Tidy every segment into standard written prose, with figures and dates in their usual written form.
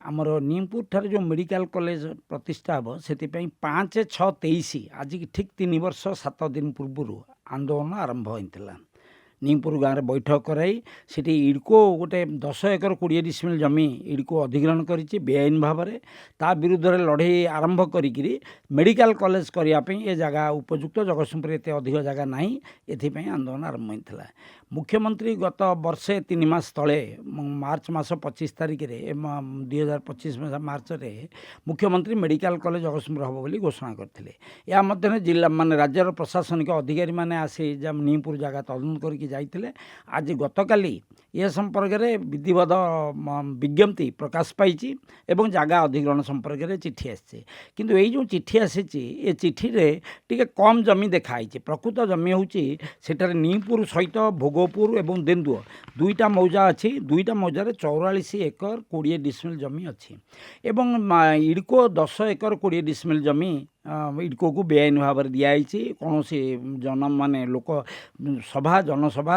ଆମର ନିମପୁର ଠାରେ ଯେଉଁ ମେଡ଼ିକାଲ କଲେଜ ପ୍ରତିଷ୍ଠା ହେବ ସେଥିପାଇଁ 5/6/23 ଆଜିକି ଠିକ୍ 3 ବର୍ଷ 7 ଦିନ ପୂର୍ବରୁ ଆନ୍ଦୋଳନ ଆରମ୍ଭ ହୋଇଥିଲା। ନିମପୁର ଗାଁରେ ବୈଠକ କରାଇ ସେଠି ଇଡ଼୍କୋ ଗୋଟେ 10 ଏକର 20 ଡିସିମିଲ୍ ଜମି ଇଡ଼୍କୋ ଅଧିଗ୍ରହଣ କରିଛି ବେଆଇନ ଭାବରେ। ତା ବିରୁଦ୍ଧରେ ଲଢ଼େଇ ଆରମ୍ଭ କରିକିରି ମେଡ଼ିକାଲ କଲେଜ କରିବା ପାଇଁ ଏ ଜାଗା ଉପଯୁକ୍ତ, ଜଗତସିଂହପୁରରେ ଏତେ ଅଧିକ ଜାଗା ନାହିଁ, ଏଥିପାଇଁ ଆନ୍ଦୋଳନ ଆରମ୍ଭ ହୋଇଥିଲା। ମୁଖ୍ୟମନ୍ତ୍ରୀ ଗତ ବର୍ଷେ 3 ମାସ ତଳେ ମାର୍ଚ୍ଚ ମାସ 25 ତାରିଖରେ 2025 ମାର୍ଚ୍ଚରେ ମୁଖ୍ୟମନ୍ତ୍ରୀ ମେଡ଼ିକାଲ କଲେଜ ଜଗତସିଂହପୁର ହେବ ବୋଲି ଘୋଷଣା କରିଥିଲେ। ଏହା ମଧ୍ୟରେ ଜିଲ୍ଲା ରାଜ୍ୟର ପ୍ରଶାସନିକ ଅଧିକାରୀମାନେ ଆସି ନିମପୁର ଜାଗା ତଦନ୍ତ କରିକି ଯାଇଥିଲେ। ଆଜି ଗତକାଲି ଏ ସମ୍ପର୍କରେ ବିଧିବଦ୍ଧ ବିଜ୍ଞପ୍ତି ପ୍ରକାଶ ପାଇଛି ଏବଂ ଜାଗା ଅଧିଗ୍ରହଣ ସମ୍ପର୍କରେ ଚିଠି ଆସିଛି। କିନ୍ତୁ ଏଇ ଯେଉଁ ଚିଠି ଆସିଛି ଏ ଚିଠିରେ ଟିକେ କମ୍ ଜମି ଦେଖାହେଇଛି। ପ୍ରକୃତ ଜମି ହେଉଛି ସେଠାରେ ନିମପୁର ସହିତ ଭୋଗପୁର ଏବଂ ଦେନ୍ଦୁଅ ଦୁଇଟା ମୌଜା ଅଛି। ଦୁଇଟା ମୌଜାରେ 44 ଏକର 20 ଡିସିମିଲ୍ ଜମି ଅଛି ଏବଂ ଇଡ଼୍କୋ 10 ଏକର 20 ଡିସିମିଲ୍ ଜମି ଇଡ଼୍କୋକୁ ବେଆଇନ ଭାବରେ ଦିଆଯାଇଛି। କୌଣସି ଜନସଭା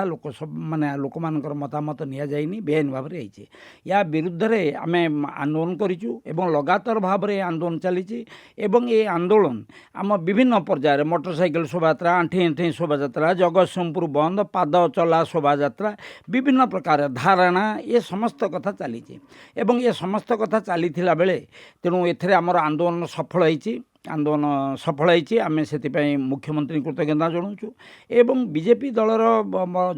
ଲୋକମାନଙ୍କର ମତାମତ ନିଆଯାଇନି, ବେଆଇନ ଭାବରେ ହେଇଛି। ଏହା ବିରୁଦ୍ଧରେ ଆମେ ଆନ୍ଦୋଳନ କରିଛୁ ଏବଂ ଲଗାତାର ଭାବରେ ଆନ୍ଦୋଳନ ଚାଲିଛି ଏବଂ ଏ ଆନ୍ଦୋଳନ ଆମ ବିଭିନ୍ନ ପର୍ଯ୍ୟାୟରେ ମୋଟରସାଇକେଲ ଶୋଭାଯାତ୍ରା, ଆଣ୍ଠେଇ ଆଣ୍ଠେଇ ଶୋଭାଯାତ୍ରା, ଜଗତସିଂହପୁର ବନ୍ଦ, ପାଦ ଚଲା ଶୋଭାଯାତ୍ରା, ବିଭିନ୍ନ ପ୍ରକାର ଧାରଣା, ଏ ସମସ୍ତ କଥା ଚାଲିଛି ଏବଂ ଏ ସମସ୍ତ କଥା ଚାଲିଥିଲା ବେଳେ ତେଣୁ ଏଥିରେ ଆମର ଆନ୍ଦୋଳନ ସଫଳ ହେଇଛି। ଆମେ ସେଥିପାଇଁ ମୁଖ୍ୟମନ୍ତ୍ରୀ କୃତଜ୍ଞତା ଜଣାଉଛୁ ଏବଂ ବିଜେପି ଦଳର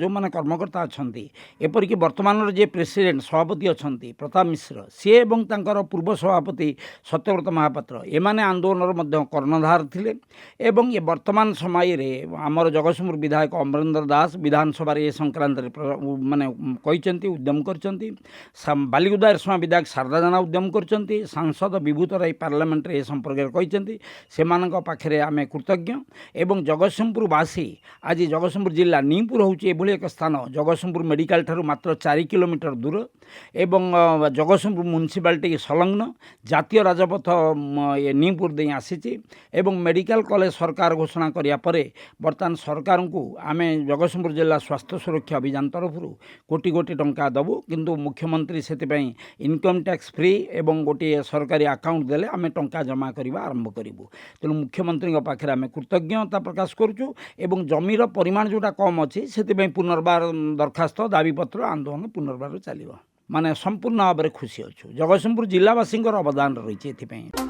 ଯେଉଁମାନେ କର୍ମକର୍ତ୍ତା ଅଛନ୍ତି, ଏପରିକି ବର୍ତ୍ତମାନର ଯିଏ ପ୍ରେସିଡେଣ୍ଟ ସଭାପତି ଅଛନ୍ତି ପ୍ରତାପ ମିଶ୍ର, ସିଏ ଏବଂ ତାଙ୍କର ପୂର୍ବ ସଭାପତି ସତ୍ୟବ୍ରତ ମହାପାତ୍ର, ଏମାନେ ଆନ୍ଦୋଳନର ମଧ୍ୟ କର୍ଣ୍ଣଧାର ଥିଲେ ଏବଂ ଏ ବର୍ତ୍ତମାନ ସମୟରେ ଆମର ଜଗତସିଂହପୁର ବିଧାୟକ ଅମରେନ୍ଦ୍ର ଦାସ ବିଧାନସଭାରେ ଏ ସଂକ୍ରାନ୍ତରେ କହିଛନ୍ତି, ଉଦ୍ୟମ କରିଛନ୍ତି। ବାଲିକୁଦା ଏରସମା ବିଧାୟକ ଶାରଦା ଜେନା ଉଦ୍ୟମ କରିଛନ୍ତି। ସାଂସଦ ବିଭୂତ ରାୟ ପାର୍ଲାମେଣ୍ଟରେ ଏ ସମ୍ପର୍କରେ କହିଛନ୍ତି। ସେମାନଙ୍କ ପାଖରେ ଆମେ କୃତଜ୍ଞ ଏବଂ ଜଗତସିଂହପୁରବାସୀ ଆଜି ଜଗତସିଂହପୁର ଜିଲ୍ଲା ନିମପୁର ହେଉଛି ଏଭଳି ଏକ ସ୍ଥାନ ଜଗତସିଂହପୁର ମେଡ଼ିକାଲ ଠାରୁ ମାତ୍ର 4 କିଲୋମିଟର ଦୂର ଏବଂ ଜଗତସିଂହପୁର ମ୍ୟୁନିସିପାଲିଟି ସଂଲଗ୍ନ ଜାତୀୟ ରାଜପଥ ନିମପୁର ଦେଇ ଆସିଛି ଏବଂ ମେଡ଼ିକାଲ କଲେଜ ସରକାର ଘୋଷଣା କରିବା ପରେ ବର୍ତ୍ତମାନ ସରକାରଙ୍କୁ ଆମେ ଜଗତସିଂହପୁର ଜିଲ୍ଲା ସ୍ୱାସ୍ଥ୍ୟ ସୁରକ୍ଷା ଅଭିଯାନ ତରଫରୁ କୋଟି କୋଟି ଟଙ୍କା ଦେବୁ, କିନ୍ତୁ ମୁଖ୍ୟମନ୍ତ୍ରୀ ସେଥିପାଇଁ ଇନକମ୍ ଟ୍ୟାକ୍ସ ଫ୍ରି ଏବଂ ଗୋଟିଏ ସରକାରୀ ଆକାଉଣ୍ଟ ଦେଲେ ଆମେ ଟଙ୍କା ଜମା କରିବା ଆରମ୍ଭ କରିବୁ। ତେଣୁ ମୁଖ୍ୟମନ୍ତ୍ରୀଙ୍କ ପାଖରେ ଆମେ କୃତଜ୍ଞତା ପ୍ରକାଶ କରୁଛୁ ଏବଂ ଜମିର ପରିମାଣ ଯେଉଁଟା କମ୍ ଅଛି ସେଥିପାଇଁ ପୁନର୍ବାର ଦରଖାସ୍ତ, ଦାବିପତ୍ର, ଆନ୍ଦୋଳନ ପୁନର୍ବାର ଚାଲିବ। ସମ୍ପୂର୍ଣ୍ଣ ଭାବରେ ଖୁସି ଅଛୁ। ଜଗତସିଂହପୁର ଜିଲ୍ଲାବାସୀଙ୍କର ଅବଦାନ ରହିଛି ଏଥିପାଇଁ।